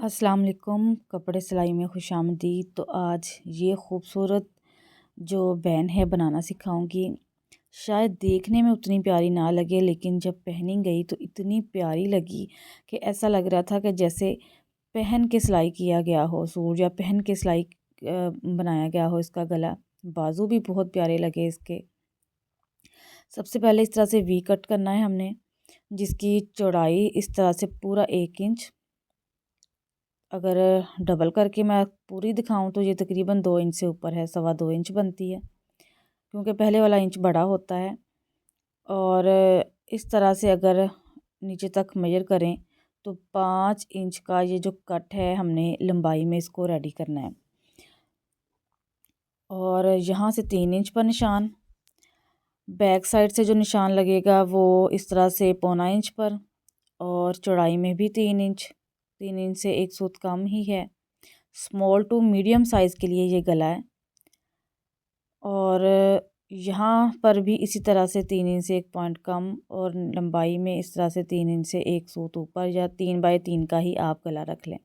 अस्सलाम वालेकुम। कपड़े सिलाई में खुशामदीद। तो आज ये ख़ूबसूरत जो बैन है बनाना सिखाऊंगी। शायद देखने में उतनी प्यारी ना लगे, लेकिन जब पहनी गई तो इतनी प्यारी लगी कि ऐसा लग रहा था कि जैसे पहन के सिलाई किया गया हो सूट, या पहन के सिलाई बनाया गया हो। इसका गला, बाजू भी बहुत प्यारे लगे इसके। सबसे पहले इस तरह से वी कट करना है हमने, जिसकी चौड़ाई इस तरह से पूरा 1 इंच। अगर डबल करके मैं पूरी दिखाऊं तो ये तकरीबन 2 इंच से ऊपर है, 2.25 इंच बनती है, क्योंकि पहले वाला इंच बड़ा होता है। और इस तरह से अगर नीचे तक मेजर करें तो 5 इंच का ये जो कट है हमने लंबाई में इसको रेडी करना है। और यहाँ से 3 इंच पर निशान, बैक साइड से जो निशान लगेगा वो इस तरह से 1.25 इंच पर, और चौड़ाई में भी 3 इंच, 3 इंच से 1 सूत कम ही है। स्मॉल टू मीडियम साइज़ के लिए ये गला है। और यहाँ पर भी इसी तरह से 3 इंच से 1 पॉइंट कम, और लंबाई में इस तरह से 3 इंच से 1 सूत ऊपर, या 3 बाय 3 का ही आप गला रख लें।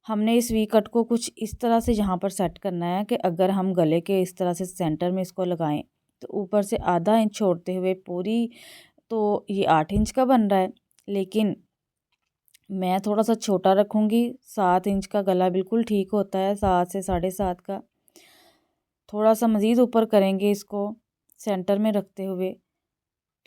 हमने इस वी कट को कुछ इस तरह से यहाँ पर सेट करना है कि अगर हम गले के इस तरह से सेंटर में इसको लगाएं तो ऊपर से आधा इंच छोड़ते हुए पूरी, तो ये 8 इंच का बन रहा है। लेकिन मैं थोड़ा सा छोटा रखूँगी, 7 इंच का गला बिल्कुल ठीक होता है, 7 से 7.5 का। थोड़ा सा मज़ीद ऊपर करेंगे इसको सेंटर में रखते हुए,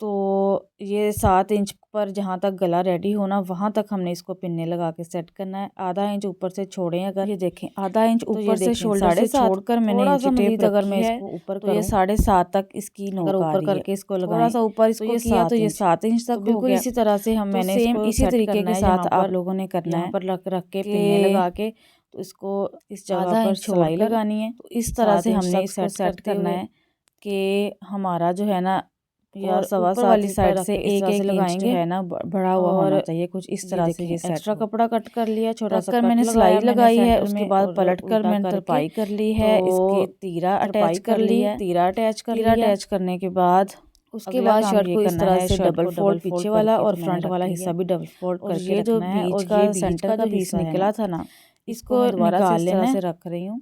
तो ये 7 इंच पर जहाँ तक गला रेडी होना वहाँ तक हमने इसको पिन्ने लगा के सेट करना है। आधा इंच ऊपर से छोड़ें, अगर ये देखें आधा इंच तो ऊपर से शोल्डर से छोड़कर मैंने थोड़ा सा टेप मज़ीद अगर रखी मैं है, इसको ऊपर तो ये करूँ 7.5 तक इसकी नोक अगर आ ऊपर रही है। करके इसको थोड़ा लगाएं सा ऊपर इसको तो ये किया तो ये 7 इंच तो तक हो बिल्कुल गया। इसी तरह से हम तो मैंने सेम इसको इसी सेट तरीके करना के है। साथ यहाँ आप पर लोगों ने करना यहाँ है पर रख के पिन्ने लगा के, तो इसको इस जगह आधा पर इंच सिलाई छोड़कर लगानी है। तो इस तरह से हमने इसको सेट करना हुए है कि हमारा जो है ना, और और 7.25 वाली इंच पर साइड रख से के इस तरह से एक इंच जो लगाएंगे, है ना बढ़ा हुआ और होना चाहिए कुछ इस तरह से। देखें ये सेट एक्स्ट्रा हो, कपड़ा कट कर लिया, छोटा रख सा कर कट मैंने सिलाई लगाया मैंने लगाई है। सेंटर उसके में बाद और पलट कर उल्टा मैंने करके तरपाई कर ली तो है, इसके तीरा तरपाई अटैच कर ली है। तीरा अटैच कर तीरा लिया। अटैच करने के बाद उसके अगला बाद काम शर्ट ये को इस करना तरह है, से शर्ट डबल को फोल्ड पीछे फोल्ड वाला करके और तो मैंने फ्रंट रख वाला ली हिस्सा है। भी डबल फोल्ड और करके ये जो रखना है। बीच और का ये सेंटर बीच का जो पीस हिस्सा है निकला ना, था ना, इसको इसको मैं दोबारा से निकाल इस तरह लेना से है। रख रही हूँ।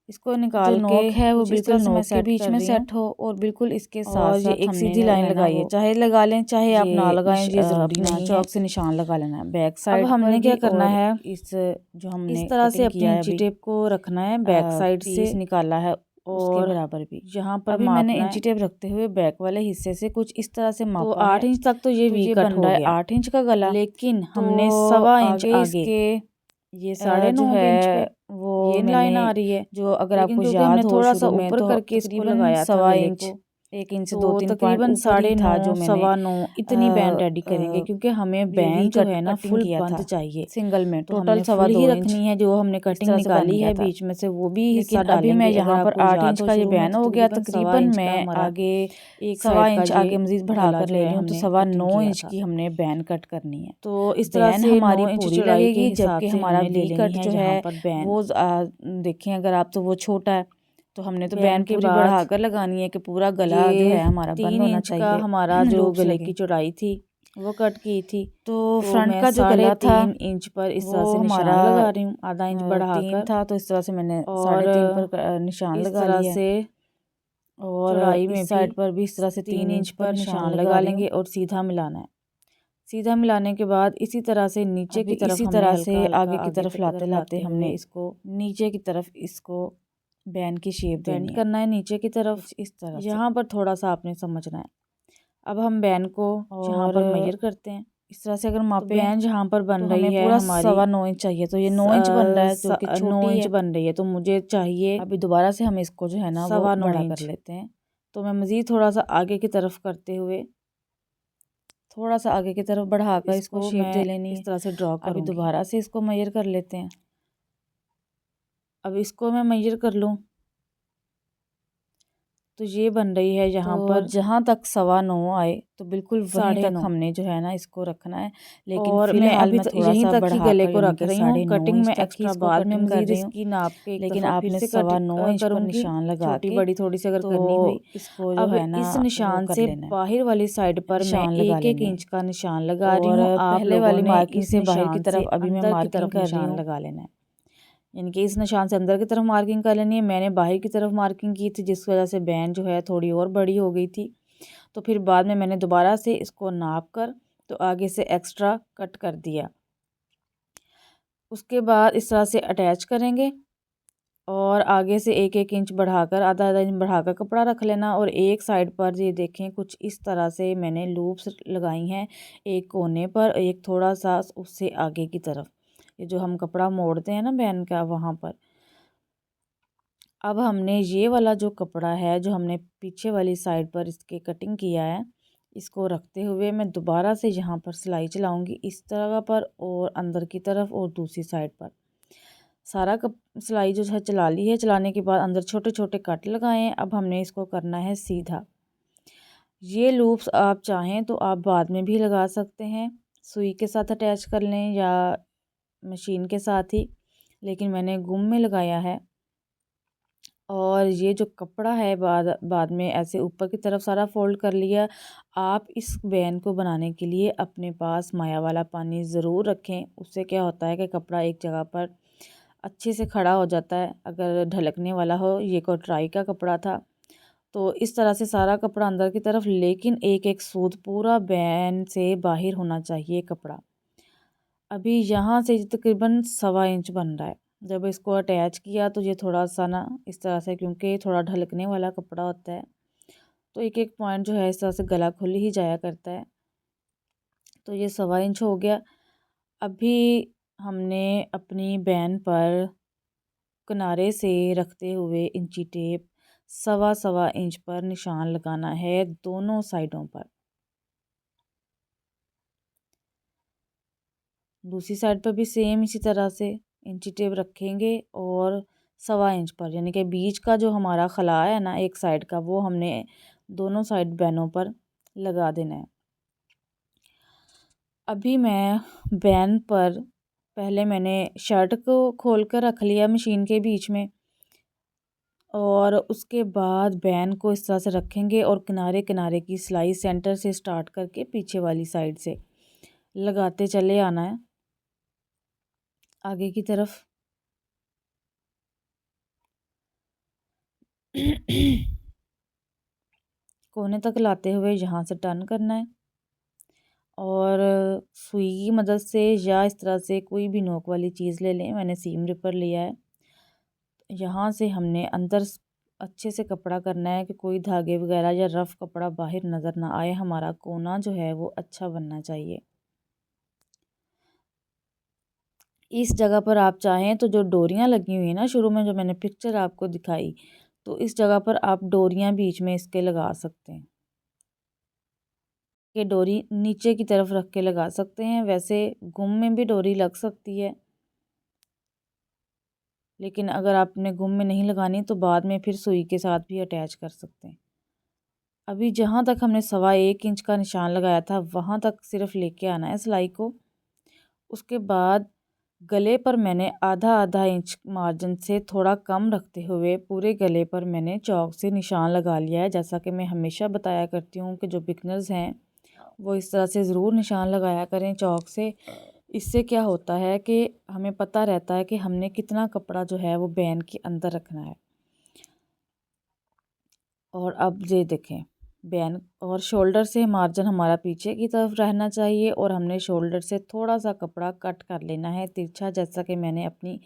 इसको जो निकाल के नोक है वो कुछ इस बिल्कुल तरह से मैं नोक के सेट बीच कर में रही हूँ। सेट हो, और बिल्कुल इसके साथ और ये साथ एक हमने सीधी लाइन जो है ना लगाई है, वो चाहे लगा लें चाहे आप ना लगाएं, ये ज़रूरी नहीं है। चौक से निशान लगा लेना है बैक अब साइड पर हमने क्या भी। करना और है, इस जो हमने इस तरह से कटिंग अपनी किया है इंची अभी टेप को रखना है बैक साइड पीस से, निकाला है उसके और बराबर भी यहाँ पर अभी मैंने मापना इंची है। टेप रखते हुए बैक वाले हिस्से से कुछ इस तरह से तो मापा 8 है। इंच तक तो ये तो वी ये कट बन हो रहा है गया, 8 इंच का गला, लेकिन तो हमने 1.25 इंच आगे इसके ये जो 9.5 इंच पे है वो ये मैंने, लाइन आ रही है। जो अगर लेकिन आपको क्योंकि हमने याद हो थोड़ा सा शुरू में ऊपर तो करके इसको तकरीबन लगाया था 1.25 गले इंच, को, 1 इंच से तो 2-3 पॉइंट तकरीबन ऊपर ही था जो मैंने 9.5 इतनी बैंड 9.25 रेडी करेंगे, क्योंकि हमें ये वी बैंड जो कट है ना कटिंग फुल किया बंद था चाहिए। सिंगल में, तो टोटल हमने फुल ही 2.25 इंच रखनी है। जो हमने इस कटिंग तरह से बन निकाली गया है था। बीच में से वो भी लेकिन हिस्सा अभी मैं डालेंगे। अगर यहाँ पर आपको 8 याद इंच हो का ये शुरू में बैन तो हो गया, तकरीबन सवा तकरीबन इंच का मैं हमारा आगे एक सवा साइड का इंच ये आगे मजीद गला बढ़ाकर जो ले है रही हूँ, तो हमने सवा कटिंग 9 किया इंच था। की हमने बैन कट करनी है। तो इस तरह बैन से हमारी 9 इंच पूरी चौड़ाई के लगेगी, हिसाब जबकि से हमारा हमने ले वी लेनी कट है जो जहाँ है पर बैन। वो देखें अगर आप तो वो छोटा है, तो हमने तो बैन बैन के पूरी बाद बढ़ाकर लगानी है कि पूरा गला जो ये है हमारा बंद 3 होना इंच का चाहिए, हमारा जो लूप्स गले लगे। की चौड़ाई थी वो कट की थी। तो तो फ्रंट मैं का जो गला था 3.5 इंच पर इस वो तरह से हमारा निशान लगा रही हूँ, आधा इंच 3 बढ़ाकर। था, तो इस तरह से मैंने और 3.5 पर निशान इस लगा तरह लिया है। से और चौड़ाई में इस भी साइड पर भी इस तरह से 3 3 इंच इंच पर पर निशान निशान लगा लगा रही लेंगे हूँ। और सीधा मिलाना है। सीधा मिलाने के बाद इसी तरह से नीचे अभी की तरफ इसी हमने तरह हल्का से हल्का आगे की तरफ लाते लाते हमने हुए इसको नीचे की तरफ इसको बैन की शेप बेंड देनी है, करना है नीचे की तरफ। कुछ इस तरह से। यहाँ पर थोड़ा सा आपने समझना है। अब हम बैन को यहाँ पर और मेजर करते हैं। इस तरह से अगर तो मापें बैन जहाँ पर बन तो रही हमें है पूरा हमारी 9.25 इंच चाहिए, तो ये 9 इंच बन रहा है जो कि 9 छोटी इंच है। बन रही है, तो मुझे चाहिए अभी दोबारा से हम इसको जो है ना वो 9.25 बड़ा इंच। कर लेते हैं। तो मैं मज़ीद थोड़ा सा आगे की तरफ करते हुए, थोड़ा सा आगे की तरफ बढ़ाकर इसको शेप दे लेनी है। इस तरह से ड्रॉ अभी करूँगी। दोबारा से इसको मेजर कर लेते हैं। अब इसको मैं मेजर कर लूँ तो ये बन रही है यहाँ तो पर जहाँ तक 9:15 आए तो बिल्कुल वहीं तक 9:30। हमने जो है ना इसको रखना है। लेकिन और मैं फ़िलहाल अभी मैं यहीं थोड़ा-सा तक ही गले बढ़ाकर को यानी रख कि रही हूँ, 9:30 कटिंग इंच मैं तक ही एक्स्ट्रा इसको बाद में कटिंग कर मज़ीद रही हूँ। इसकी नाप के एक लेकिन दफ़ा फिर आपने से कट 9:15 इंच पर करूँगी, निशान लगा छोटी के बड़ी थोड़ी सी अगर तो करनी हुई। इसको जो अब है ना इस वो निशान कर से लेना है, बाहर वाली साइड पर मैं निशान लगा 1-1 लेने हैं। इंच का निशान लगा रही और हूँ। आप पहले लोगों वाली ने मार्किंग इस से बाहर की निशान से तरफ अभी मैं अंदर की मार्किंग तरफ कर रही निशान हूँ। लगा लेना है। यानी कि इस निशान से अंदर की तरफ मार्किंग कर लेनी है। मैंने बाहर की तरफ मार्किंग की थी, जिस वजह से बैन जो है थोड़ी और बड़ी हो गई थी। तो फिर बाद में मैंने दोबारा से इसको नाप कर तो आगे से एक्स्ट्रा कट कर दिया। उसके बाद इस तरह से अटैच करेंगे और आगे से 1-1 इंच बढ़ाकर, आधा-आधा इंच बढ़ाकर कपड़ा रख लेना। और एक साइड पर ये देखें कुछ इस तरह से मैंने लूप्स लगाई हैं, एक कोने पर, एक थोड़ा सा उससे आगे की तरफ, ये जो हम कपड़ा मोड़ते हैं ना बैन का, वहाँ पर। अब हमने ये वाला जो कपड़ा है, जो हमने पीछे वाली साइड पर इसके कटिंग किया है, इसको रखते हुए मैं दोबारा से यहाँ पर सिलाई चलाऊँगी इस तरह पर, और अंदर की तरफ और दूसरी साइड पर। सारा सिलाई जो है चला ली है। चलाने के बाद अंदर छोटे छोटे कट लगाए हैं। अब हमने इसको करना है सीधा। ये लूप्स आप चाहें तो आप बाद में भी लगा सकते हैं, सुई के साथ अटैच कर लें या मशीन के साथ ही, लेकिन मैंने गुम में लगाया है। और ये जो कपड़ा है बाद में ऐसे ऊपर की तरफ सारा फोल्ड कर लिया। आप इस बैन को बनाने के लिए अपने पास माया वाला पानी ज़रूर रखें। उससे क्या होता है कि कपड़ा एक जगह पर अच्छे से खड़ा हो जाता है। अगर ढलकने वाला हो, ये कटराई का कपड़ा था, तो इस तरह से सारा कपड़ा अंदर की तरफ, लेकिन एक एक सूत पूरा बैन से बाहर होना चाहिए कपड़ा। अभी यहाँ से तकरीबन 1.25 इंच बन रहा है। जब इसको अटैच किया तो ये थोड़ा सा ना इस तरह से, क्योंकि थोड़ा ढलकने वाला कपड़ा होता है, तो एक एक पॉइंट जो है इस तरह से गला खुल ही जाया करता है। तो ये 1.25 इंच हो गया। अभी हमने अपनी बैन पर किनारे से रखते हुए इंची टेप 1.25 इंच पर निशान लगाना है दोनों साइडों पर। दूसरी साइड पर भी सेम इसी तरह से इंची टेप रखेंगे और 1.25 इंच पर, यानी कि बीच का जो हमारा खला है ना एक साइड का, वो हमने दोनों साइड बैनों पर लगा देना है। अभी मैं बैन पर, पहले मैंने शर्ट को खोल कर रख लिया मशीन के बीच में, और उसके बाद बैन को इस तरह से रखेंगे और किनारे किनारे की सिलाई सेंटर से स्टार्ट करके पीछे वाली साइड से लगाते चले आना है आगे की तरफ। कोने तक लाते हुए यहाँ से टर्न करना है और सुई की मदद से या इस तरह से कोई भी नोक वाली चीज़ ले लें। मैंने सीम रिपर लिया है। यहाँ से हमने अंदर अच्छे से कपड़ा करना है कि कोई धागे वगैरह या रफ़ कपड़ा बाहर नज़र ना आए। हमारा कोना जो है वो अच्छा बनना चाहिए। इस जगह पर आप चाहें तो जो डोरियां लगी हुई हैं ना, शुरू में जो मैंने पिक्चर आपको दिखाई, तो इस जगह पर आप डोरियां बीच में इसके लगा सकते हैं। ये डोरी नीचे की तरफ रख के लगा सकते हैं। वैसे गुम में भी डोरी लग सकती है, लेकिन अगर आपने गुम में नहीं लगानी तो बाद में फिर सुई के साथ भी अटैच कर सकते हैं। अभी जहाँ तक हमने 1.25 इंच का निशान लगाया था, वहाँ तक सिर्फ लेके आना है सिलाई को। उसके बाद गले पर मैंने आधा इंच मार्जिन से थोड़ा कम रखते हुए पूरे गले पर मैंने चौक से निशान लगा लिया है। जैसा कि मैं हमेशा बताया करती हूँ कि जो बिगनर्स हैं वो इस तरह से ज़रूर निशान लगाया करें चौक से। इससे क्या होता है कि हमें पता रहता है कि हमने कितना कपड़ा जो है वो बैन के अंदर रखना है। और अब ये देखें, बैन और शोल्डर से मार्जिन हमारा पीछे की तरफ रहना चाहिए और हमने शोल्डर से थोड़ा सा कपड़ा कट कर लेना है तिरछा, जैसा कि मैंने अपनी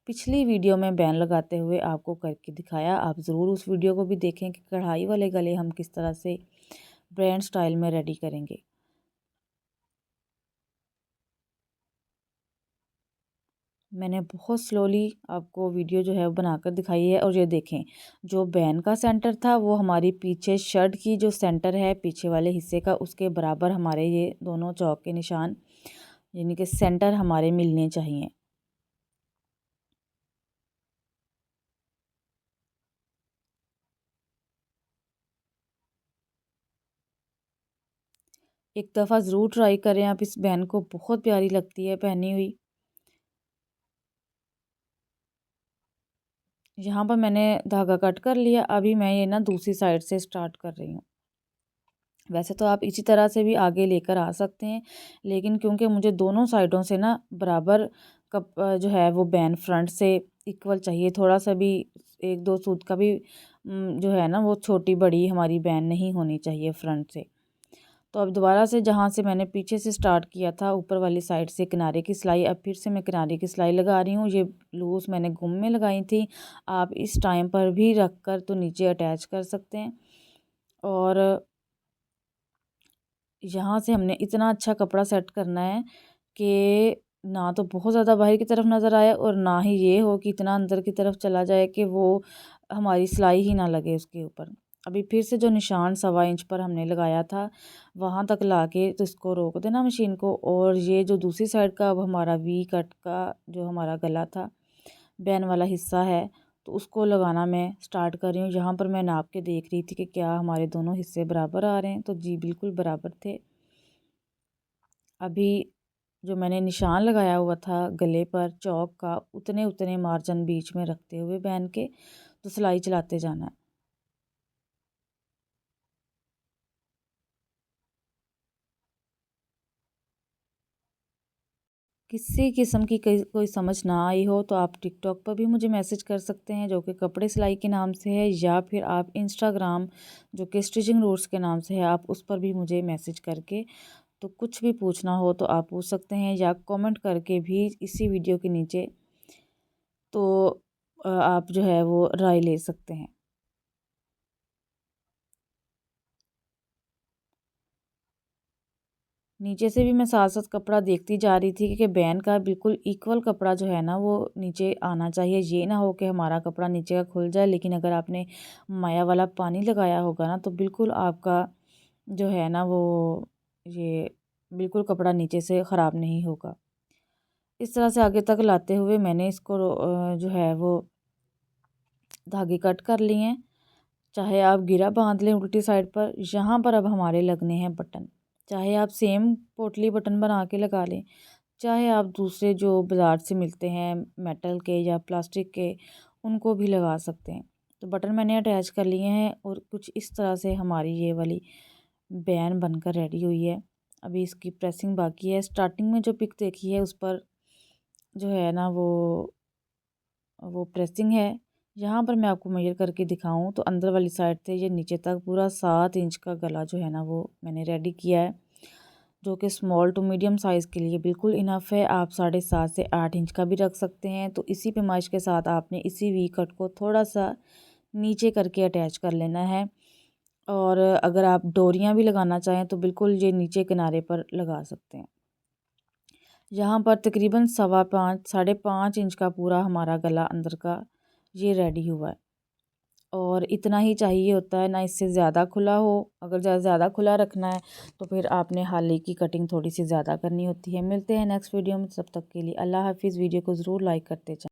पिछली वीडियो में बैन लगाते हुए आपको करके दिखाया। आप ज़रूर उस वीडियो को भी देखें कि कढ़ाई वाले गले हम किस तरह से ब्रांड स्टाइल में रेडी करेंगे। मैंने बहुत स्लोली आपको वीडियो जो है वो बनाकर दिखाई है। और ये देखें, जो बैन का सेंटर था वो हमारी पीछे शर्ट की जो सेंटर है पीछे वाले हिस्से का, उसके बराबर हमारे ये दोनों चौक के निशान, यानी कि सेंटर हमारे मिलने चाहिए। एक दफ़ा ज़रूर ट्राई करें आप, इस बहन को बहुत प्यारी लगती है पहनी हुई। यहाँ पर मैंने धागा कट कर लिया, अभी मैं ये ना दूसरी साइड से स्टार्ट कर रही हूँ। वैसे तो आप इसी तरह से भी आगे लेकर आ सकते हैं, लेकिन क्योंकि मुझे दोनों साइडों से ना बराबर जो है वो बैन फ्रंट से इक्वल चाहिए, थोड़ा सा भी एक दो सूत का भी जो है ना वो छोटी बड़ी हमारी बैन नहीं होनी चाहिए फ्रंट से। तो अब दोबारा से जहाँ से मैंने पीछे से स्टार्ट किया था ऊपर वाली साइड से किनारे की सिलाई, अब फिर से मैं किनारे की सिलाई लगा रही हूँ। ये लूज़ मैंने गुम में लगाई थी, आप इस टाइम पर भी रख कर तो नीचे अटैच कर सकते हैं। और यहाँ से हमने इतना अच्छा कपड़ा सेट करना है कि ना तो बहुत ज़्यादा बाहर की तरफ नज़र आए और ना ही ये हो कि इतना अंदर की तरफ चला जाए कि वो हमारी सिलाई ही ना लगे उसके ऊपर। अभी फिर से जो निशान 1.25 इंच पर हमने लगाया था वहाँ तक ला के तो इसको रोक देना मशीन को, और ये जो दूसरी साइड का अब हमारा वी कट का जो हमारा गला था बैन वाला हिस्सा है तो उसको लगाना मैं स्टार्ट कर रही हूँ। यहाँ पर मैं नाप के देख रही थी कि क्या हमारे दोनों हिस्से बराबर आ रहे हैं, तो जी बिल्कुल बराबर थे। अभी जो मैंने निशान लगाया हुआ था गले पर चौक का, उतने उतने मार्जिन बीच में रखते हुए बैन के तो सिलाई चलाते जाना है। किसी किस्म की कोई समझ ना आई हो तो आप टिकटॉक पर भी मुझे मैसेज कर सकते हैं जो कि कपड़े सिलाई के नाम से है, या फिर आप इंस्टाग्राम जो कि स्टिचिंग रूट्स के नाम से है आप उस पर भी मुझे मैसेज करके तो कुछ भी पूछना हो तो आप पूछ सकते हैं, या कमेंट करके भी इसी वीडियो के नीचे तो आप जो है वो राय ले सकते हैं। नीचे से भी मैं साथ साथ कपड़ा देखती जा रही थी कि बैन का बिल्कुल इक्वल कपड़ा जो है ना वो नीचे आना चाहिए, ये ना हो कि हमारा कपड़ा नीचे का खुल जाए, लेकिन अगर आपने माया वाला पानी लगाया होगा ना तो बिल्कुल आपका जो है ना वो ये बिल्कुल कपड़ा नीचे से ख़राब नहीं होगा। इस तरह से आगे तक लाते हुए मैंने इसको जो है वो धागे कट कर लिए हैं। चाहे आप गिरा बांध लें उल्टी साइड पर, यहाँ पर अब हमारे लगने हैं बटन। चाहे आप सेम पोटली बटन बना के लगा लें, चाहे आप दूसरे जो बाज़ार से मिलते हैं मेटल के या प्लास्टिक के उनको भी लगा सकते हैं। तो बटन मैंने अटैच कर लिए हैं और कुछ इस तरह से हमारी ये वाली बैन बनकर रेडी हुई है। अभी इसकी प्रेसिंग बाकी है। स्टार्टिंग में जो पिक देखी है उस पर जो है ना वो प्रेसिंग है। यहाँ पर मैं आपको मेजर करके दिखाऊं तो अंदर वाली साइड से ये नीचे तक पूरा 7 इंच का गला जो है ना वो मैंने रेडी किया है, जो कि स्मॉल टू मीडियम साइज़ के लिए बिल्कुल इनफ है। आप 7.5 से 8 इंच का भी रख सकते हैं। तो इसी पैमाइश के साथ आपने इसी वी कट को थोड़ा सा नीचे करके अटैच कर लेना है, और अगर आप डोरियाँ भी लगाना चाहें तो बिल्कुल ये नीचे किनारे पर लगा सकते हैं। यहाँ पर तकरीबन 5.25 5.5 इंच का पूरा हमारा गला अंदर का ये रेडी हुआ है, और इतना ही चाहिए होता है ना, इससे ज़्यादा खुला हो। अगर ज़्यादा खुला रखना है तो फिर आपने हाले की कटिंग थोड़ी सी ज़्यादा करनी होती है। मिलते हैं नेक्स्ट वीडियो में, तब तक के लिए अल्लाह हाफिज़। वीडियो को ज़रूर लाइक करते जाएं।